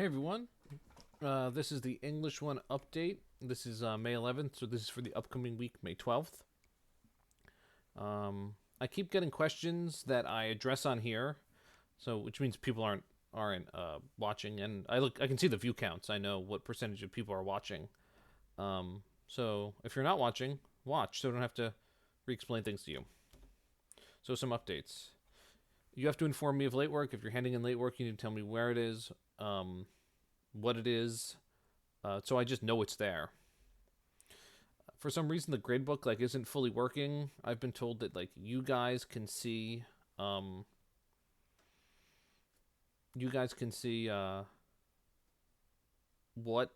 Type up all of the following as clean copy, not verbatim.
Hey everyone, this is the English one update. This is May 11th, so this is for the upcoming week, May 12th. I keep getting questions that I address on here, so which means people aren't watching, and I can see the view counts. I know what percentage of people are watching. So if you're not watching, watch, so I don't have to re-explain things to you. So some updates. You have to inform me of late work. If you're handing in late work, you need to tell me where it is, what it is, so I just know it's there. For some reason, the gradebook isn't fully working. I've been told that you guys can see, um, you guys can see what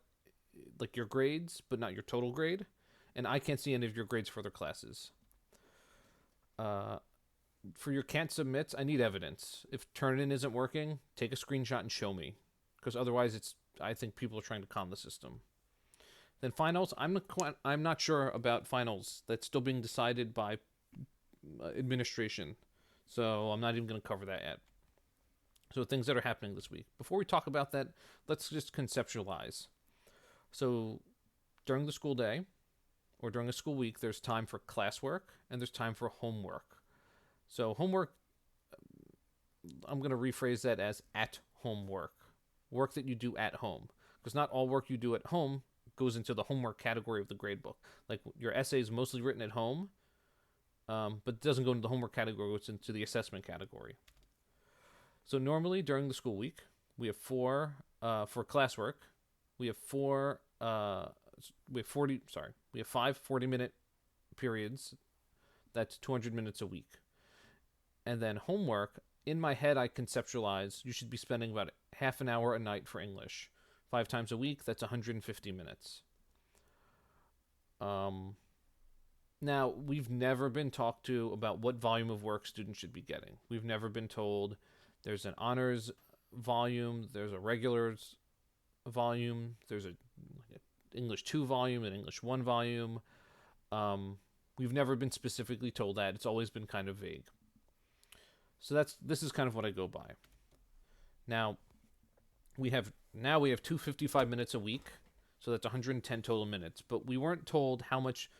your grades, but not your total grade, and I can't see any of your grades for other classes. Uh, for your can't submits, I need evidence. If Turnitin isn't working, take a screenshot and show me, because otherwise, I think people are trying to con the system. Then finals, I'm not sure about finals. That's still being decided by administration, so I'm not even going to cover that yet. So things that are happening this week. Before we talk about that, let's just conceptualize. So during the school day or during a school week, there's time for classwork and there's time for homework. So homework, I'm going to rephrase that as at home work that you do at home, because not all work you do at home goes into the homework category of the gradebook. Like your essay is mostly written at home, but it doesn't go into the homework category. It's into the assessment category. So normally during the school week, we have four for classwork. We have four. We have 40. Sorry, we have five 40-minute periods. That's 200 minutes a week. And then homework. In my head, I conceptualize you should be spending about half an hour a night for English. 5 times a week, that's 150 minutes. Um, Now, we've never been talked to about what volume of work students should be getting. We've never been told there's an honors volume, there's a regulars volume, there's a English 2 volume, an English 1 volume. Um, we've never been specifically told that. It's always been kind of vague. So this is kind of what I go by. Now, we have 255 minutes a week, so that's 110 total minutes, but we weren't told how much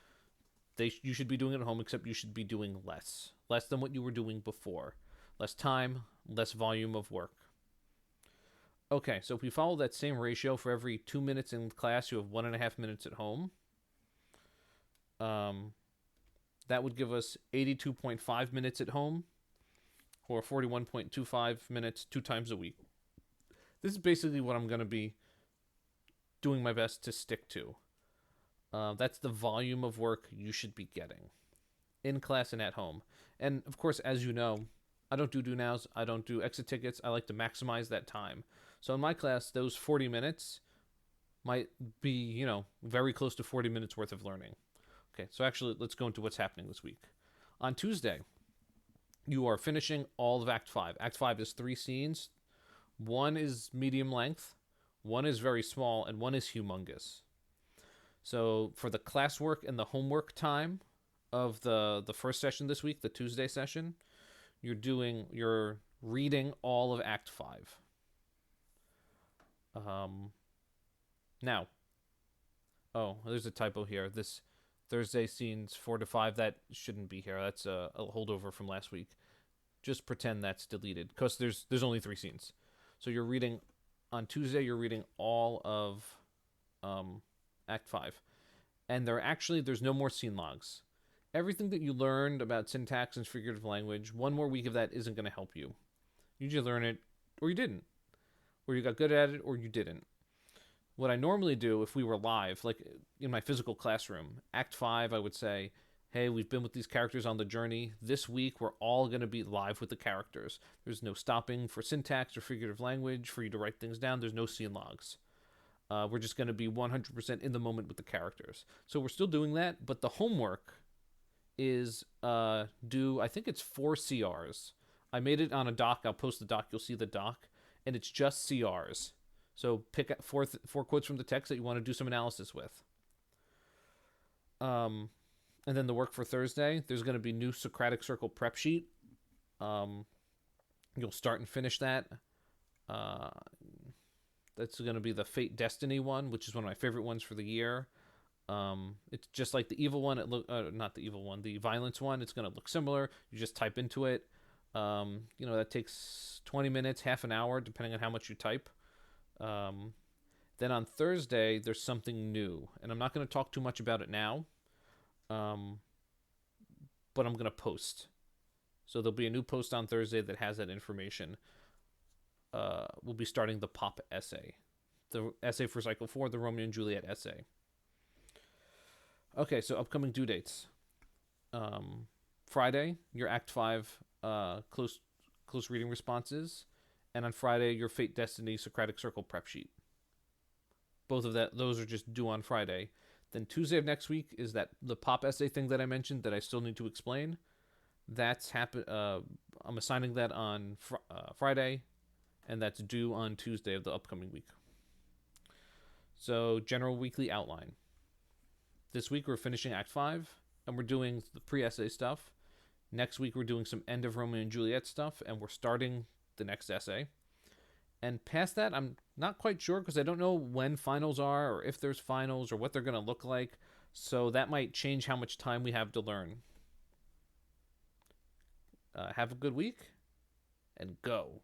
you should be doing at home, except you should be doing less than what you were doing before, less time, less volume of work. Okay, so if we follow that same ratio, for every 2 minutes in class, you have 1.5 minutes at home. Um, that would give us 82.5 minutes at home, or 41.25 minutes 2 times a week. This is basically what I'm going to be doing my best to stick to. That's the volume of work you should be getting in class and at home. And of course, as you know, I don't do nows. I don't do exit tickets. I like to maximize that time. So in my class, those 40 minutes might be, very close to 40 minutes worth of learning. Okay, so actually, let's go into what's happening this week. On Tuesday, you are finishing all of Act 5. Act 5 is 3 scenes. One is medium length, one is very small, and one is humongous. So for the classwork and the homework time of the first session this week, the Tuesday session, you're reading all of Act 5. Now, oh, there's a typo here. This Thursday scenes 4 to 5, that shouldn't be here. That's a holdover from last week. Just pretend that's deleted, because there's only 3 scenes. So you're reading on Tuesday. You're reading all of Act 5, and there's no more scene logs. Everything that you learned about syntax and figurative language, one more week of that isn't going to help you. You just learn it, or you didn't, or you got good at it, or you didn't. What I normally do if we were live, like in my physical classroom, Act 5, I would say, hey, we've been with these characters on the journey. This week, we're all going to be live with the characters. There's no stopping for syntax or figurative language for you to write things down. There's no scene logs. We're just going to be 100% in the moment with the characters. So we're still doing that, but the homework is due, I think it's 4 CRs. I made it on a doc. I'll post the doc. You'll see the doc. And it's just CRs. So pick four quotes from the text that you want to do some analysis with. And then the work for Thursday, there's going to be new Socratic Circle prep sheet. You'll start and finish that. Uh, That's going to be the Fate Destiny one, which is one of my favorite ones for the year. It's just like the evil one. It look not the evil one, the violence one. It's going to look similar. You just type into it. That takes 20 minutes, half an hour, depending on how much you type. Then on Thursday, there's something new, and I'm not going to talk too much about it now. But I'm going to post. So there'll be a new post on Thursday that has that information. We'll be starting the pop essay. The essay for Cycle 4, the Romeo and Juliet essay. Okay, so upcoming due dates. Friday, your Act 5 close reading responses. And on Friday, your Fate Destiny Socratic Circle prep sheet. Those are just due on Friday. Then Tuesday of next week is the pop essay thing that I mentioned that I still need to explain. That's I'm assigning that on Friday, and that's due on Tuesday of the upcoming week. So, general weekly outline. This week we're finishing Act 5, and we're doing the pre-essay stuff. Next week we're doing some end of Romeo and Juliet stuff, and we're starting the next essay. And past that, I'm not quite sure because I don't know when finals are or if there's finals or what they're going to look like. So that might change how much time we have to learn. Have a good week and go.